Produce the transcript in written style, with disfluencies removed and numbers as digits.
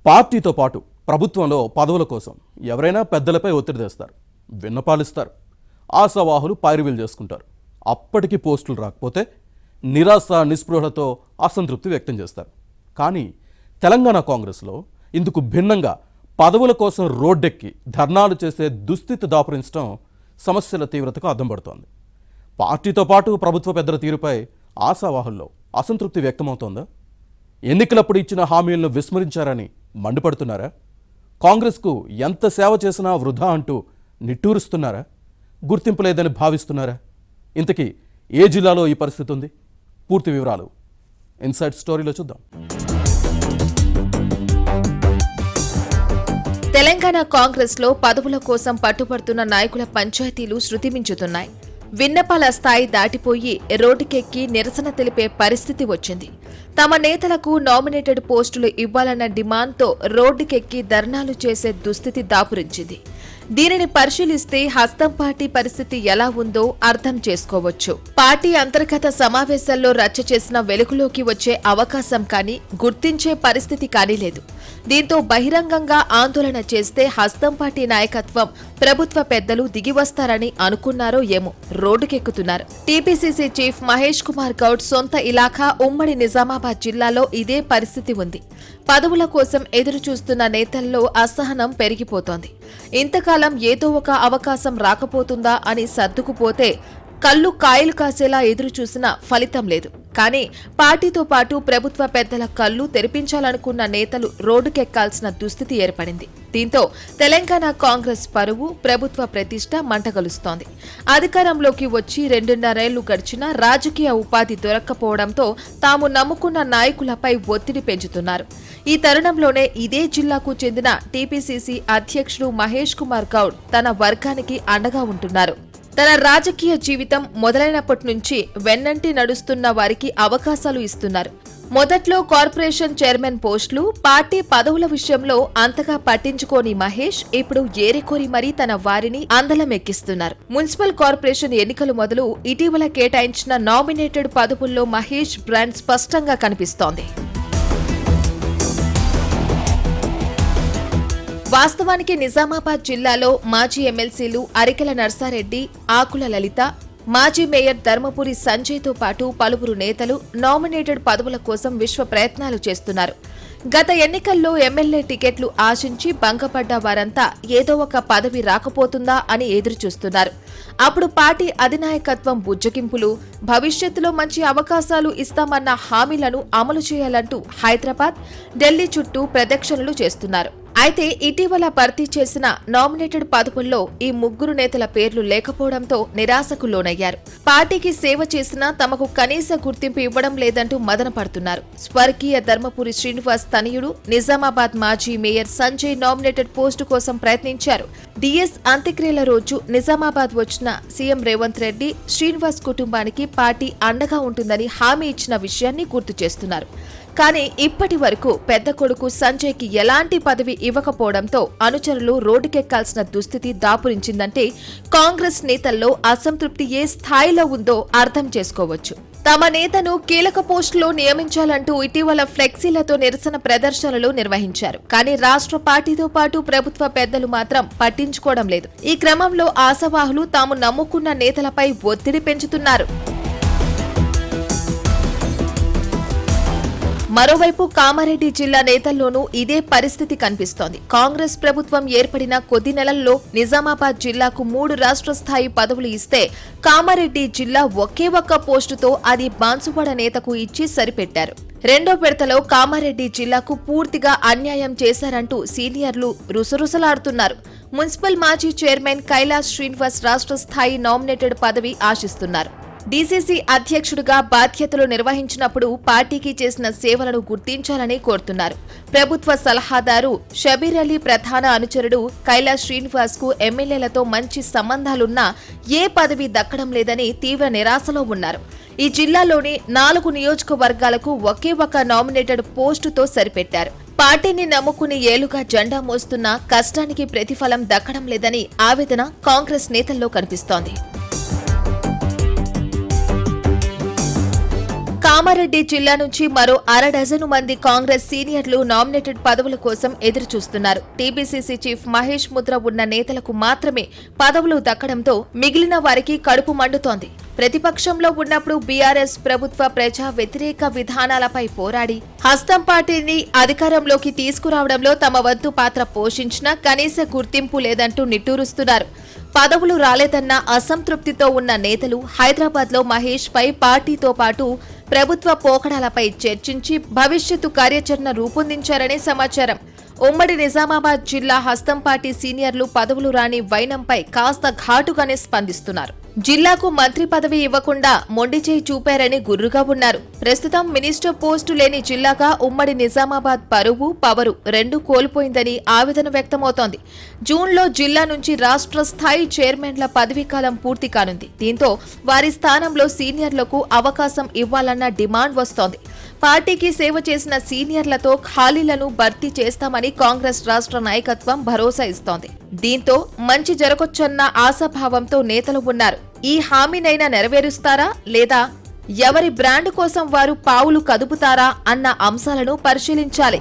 పార్టీతో పాటు ప్రభుత్వంలో పదవుల కోసం ఎవరైనా పెద్దలపై ఒత్తిడి తెస్తారు, విన్నపాలిస్తారు, ఆశావాహులు పైరువీలు చేసుకుంటారు. అప్పటికి పోస్టులు రాకపోతే నిరాశ నిస్పృహలతో అసంతృప్తి వ్యక్తం చేస్తారు. కానీ తెలంగాణ కాంగ్రెస్లో ఇందుకు భిన్నంగా పదవుల కోసం రోడ్డెక్కి ధర్నాలు చేసే దుస్థితి దాపురించడం సమస్యల తీవ్రతకు అద్దం పడుతోంది. పార్టీతో పాటు ప్రభుత్వ పెద్దల తీరుపై ఆశావాహుల్లో అసంతృప్తి వ్యక్తమవుతోందా? ఎన్నికలప్పుడు ఇచ్చిన హామీలను విస్మరించారని మండిపడుతున్నారా? కాంగ్రెస్కు ఎంత సేవ చేసినా వృధా అంటూ నిట్టూరుస్తున్నారా? గుర్తింపు లేదని భావిస్తున్నారా? ఇంతకీ ఏ జిల్లాలో ఈ పరిస్థితి ఉంది? పూర్తి వివరాలు ఇన్సైడ్ స్టోరీలో చూద్దాం. తెలంగాణ కాంగ్రెస్లో పదవుల కోసం పట్టుబడుతున్న నాయకుల పంచాయతీలు శృతిమించుతున్నాయి. విన్నపాల స్థాయి దాటిపోయి రోడ్డుకెక్కి నిరసన తెలిపే పరిస్థితి వచ్చింది. తమ నేతలకు నామినేటెడ్ పోస్టులు ఇవ్వాలన్న డిమాండ్తో రోడ్డుకెక్కి ధర్నాలు చేసే దుస్థితి దాపురించింది. దీనిని పరిశీలిస్తే హస్తం పార్టీ పరిస్థితి ఎలా ఉందో అర్థం చేసుకోవచ్చు. పార్టీ అంతర్గత సమావేశాల్లో రచ్చ చేసిన వెలుగులోకి వచ్చే అవకాశం కానీ గుర్తించే పరిస్థితి కానీ లేదు. దీంతో బహిరంగంగా ఆందోళన చేస్తే హస్తం పార్టీ నాయకత్వం, ప్రభుత్వ పెద్దలు దిగివస్తారని అనుకున్నారో ఏమో రోడ్డుకెక్కుతున్నారు. టీపీసీసీ చీఫ్ మహేష్ కుమార్ గౌడ్ సొంత ఇలాఖా ఉమ్మడి నిజామాబాద్ జిల్లాలో ఇదే పరిస్థితి ఉంది. పదవుల కోసం ఎదురు చూస్తున్న నేతల్లో అసహనం పెరిగిపోతోంది. ఇంతకాలం ఏదో ఒక అవకాశం రాకపోతుందా అని సర్దుకుపోతే కళ్ళు కాయలు కాసేలా ఎదురు చూసినా ఫలితం లేదు. కానీ పార్టీతో పాటు ప్రభుత్వ పెద్దల కళ్ళు తెరిపించాలనుకున్న నేతలు రోడ్డుకెక్కాల్సిన దుస్థితి ఏర్పడింది. దీంతో తెలంగాణ కాంగ్రెస్ పరువు, ప్రభుత్వ ప్రతిష్ట మంటగలుస్తోంది. అధికారంలోకి వచ్చి 2.5 గడిచినా రాజకీయ ఉపాధి దొరక్కపోవడంతో తాము నమ్ముకున్న నాయకులపై ఒత్తిడి పెంచుతున్నారు. ఈ తరుణంలోనే ఇదే జిల్లాకు చెందిన టీపీసీసీ అధ్యక్షుడు మహేష్ కుమార్ గౌడ్ తన వర్గానికి అండగా ఉంటున్నారు. తన రాజకీయ జీవితం మొదలైనప్పటి నుంచి వెన్నంటి నడుస్తున్న వారికి అవకాశాలు ఇస్తున్నారు. మొదట్లో కార్పొరేషన్ చైర్మన్ పోస్టులు, పార్టీ పదవుల విషయంలో అంతగా పట్టించుకోని మహేష్ ఇప్పుడు ఏరికోరి మరీ తన వారిని అందలం ఎక్కిస్తున్నారు. మున్సిపల్ కార్పొరేషన్ ఎన్నికలు మొదలు ఇటీవల కేటాయించిన నామినేటెడ్ పదవుల్లో మహేష్ బ్రాండ్ స్పష్టంగా కనిపిస్తోంది. వాస్తవానికి నిజామాబాద్ జిల్లాలో మాజీ ఎమ్మెల్సీలు అరికెల నర్సారెడ్డి, ఆకుల లలిత, మాజీ మేయర్ ధర్మపురి సంజయ్తో పాటు పలువురు నేతలు నామినేటెడ్ పదవుల కోసం విశ్వ ప్రయత్నాలు చేస్తున్నారు. గత ఎన్నికల్లో ఎమ్మెల్యే టికెట్లు ఆశించి భంగపడ్డ వారంతా ఏదో ఒక పదవి రాకపోతుందా అని ఎదురుచూస్తున్నారు. అప్పుడు పార్టీ అధినాయకత్వం బుజ్జగింపులు, భవిష్యత్తులో మంచి అవకాశాలు ఇస్తామన్న హామీలను అమలు చేయాలంటూ హైదరాబాద్, ఢిల్లీ చుట్టూ ప్రదక్షిణలు చేస్తున్నారు. అయితే ఇటీవల భర్తీ చేసిన నామినేటెడ్ పదవుల్లో ఈ ముగ్గురు నేతల పేర్లు లేకపోవడంతో నిరాశకు లోనయ్యారు. పార్టీకి సేవ చేసినా తమకు కనీస గుర్తింపు ఇవ్వడం లేదంటూ మదన పడుతున్నారు. స్వర్గీయ ధర్మపురి శ్రీనివాస్ తనయుడు, నిజామాబాద్ మాజీ మేయర్ సంజయ్ నామినేటెడ్ పోస్టు కోసం ప్రయత్నించారు. డిఎస్ అంత్యక్రియల రోజు నిజామాబాద్ వచ్చిన సీఎం రేవంత్ రెడ్డి శ్రీనివాస్ కుటుంబానికి పార్టీ అండగా ఉంటుందని హామీ ఇచ్చిన విషయాన్ని గుర్తు చేస్తున్నారు. కానీ ఇప్పటి వరకు పెద్ద కొడుకు సంజయ్కి ఎలాంటి పదవి ఇవ్వకపోవడంతో అనుచరులు రోడ్డుకెక్కాల్సిన దుస్థితి దాపురించిందంటే కాంగ్రెస్ నేతల్లో అసంతృప్తి ఏ స్థాయిలో ఉందో అర్థం చేసుకోవచ్చు. తమ నేతను కీలక పోస్టులో నియమించాలంటూ ఇటీవల ఫ్లెక్సీలతో నిరసన ప్రదర్శనలు నిర్వహించారు. కానీ రాష్ట్ర పార్టీతో పాటు ప్రభుత్వ పెద్దలు మాత్రం పట్టించుకోవడం లేదు. ఈ క్రమంలో ఆశావాహులు తాము నమ్ముకున్న నేతలపై ఒత్తిడి పెంచుతున్నారు. మరోవైపు కామారెడ్డి జిల్లా నేతల్లోనూ ఇదే పరిస్థితి కనిపిస్తోంది. కాంగ్రెస్ ప్రభుత్వం ఏర్పడిన కొద్ది నెలల్లో నిజామాబాద్ జిల్లాకు 3 రాష్ట్ర స్థాయి పదవులు ఇస్తే కామారెడ్డి జిల్లా ఒకే ఒక్క పోస్టుతో అది బాన్సువాడ నేతకు ఇచ్చి సరిపెట్టారు. రెండో విడతలో కామారెడ్డి జిల్లాకు పూర్తిగా అన్యాయం చేశారంటూ సీనియర్లు రుసరుసలాడుతున్నారు. మున్సిపల్ మాజీ చైర్మన్ కైలాస్ శ్రీనివాస్ రాష్ట్ర స్థాయి నామినేటెడ్ పదవి ఆశిస్తున్నారు. డీసీసీ అధ్యక్షుడిగా బాధ్యతలు నిర్వహించినప్పుడు పార్టీకి చేసిన సేవలను గుర్తించాలని కోరుతున్నారు. ప్రభుత్వ సలహాదారు షబీర్ అలీ ప్రధాన అనుచరుడు కైలాస్ శ్రీనివాస్ కు ఎమ్మెల్యేలతో మంచి సంబంధాలున్నా ఏ పదవి దక్కడం లేదని తీవ్ర నిరాశలో ఉన్నారు. ఈ జిల్లాలోని 4 నియోజకవర్గాలకు ఒకే ఒక నామినేటెడ్ పోస్టుతో సరిపెట్టారు. పార్టీని నమ్ముకుని ఏలుగా జెండా మోస్తున్న కష్టానికి ప్రతిఫలం దక్కడం లేదని ఆవేదన కాంగ్రెస్ నేతల్లో కనిపిస్తోంది. కామారెడ్డి జిల్లా నుంచి మరో 1/2 మంది కాంగ్రెస్ సీనియర్లు నామినేటెడ్ పదవుల కోసం ఎదురుచూస్తున్నారు. టీపీసీసీ చీఫ్ మహేష్ ముద్ర ఉన్న నేతలకు మాత్రమే పదవులు దక్కడంతో మిగిలిన వారికి కడుపు మండుతోంది. ప్రతిపక్షంలో ఉన్నప్పుడు బీఆర్ఎస్ ప్రభుత్వ ప్రజా వ్యతిరేక విధానాలపై పోరాడి హస్తం పార్టీని అధికారంలోకి తీసుకురావడంలో తమ వంతు పాత్ర పోషించినా కనీస గుర్తింపు లేదంటూ నిట్టూరుస్తున్నారు. పదవులు రాలేదన్న అసంతృప్తితో ఉన్న నేతలు హైదరాబాద్లో మహేష్ పై పార్టీతో పాటు ప్రభుత్వ పోకడాలపై చర్చించి భవిష్యత్తు కార్యాచరణ రూపొందించారనే సమాచారం. ఉమ్మడి నిజామాబాద్ జిల్లా హస్తం పార్టీ సీనియర్లు పదవులు రాని వైనంపై కాస్త ఘాటుగానే స్పందిస్తున్నారు. జిల్లాకు మంత్రి పదవి ఇవ్వకుండా మొండిచేయి చూపారని గుర్రుగా ఉన్నారు. ప్రస్తుతం మినిస్టర్ పోస్టు లేని జిల్లాగా ఉమ్మడి నిజామాబాద్ పరువు, పవరు రెండూ కోల్పోయిందని ఆవేదన వ్యక్తమవుతోంది. జూన్లో జిల్లా నుంచి రాష్ట్ర స్థాయి చైర్మన్ల పదవీకాలం పూర్తి కానుంది. దీంతో వారి స్థానంలో సీనియర్లకు అవకాశం ఇవ్వాలన్న డిమాండ్ వస్తోంది. పార్టీకి సేవ చేసిన సీనియర్లతో ఖాళీలను భర్తీ చేస్తామని కాంగ్రెస్ రాష్ట్ర నాయకత్వం భరోసా ఇస్తోంది. దీంతో మంచి జరగొచ్చన్న ఆశాభావంతో నేతలు ఉన్నారు. ఈ హామీనైనా నెరవేరుస్తారా లేదా ఎవరి బ్రాండ్ కోసం వారు పావులు కదుపుతారా అన్న అంశాలను పరిశీలించాలి.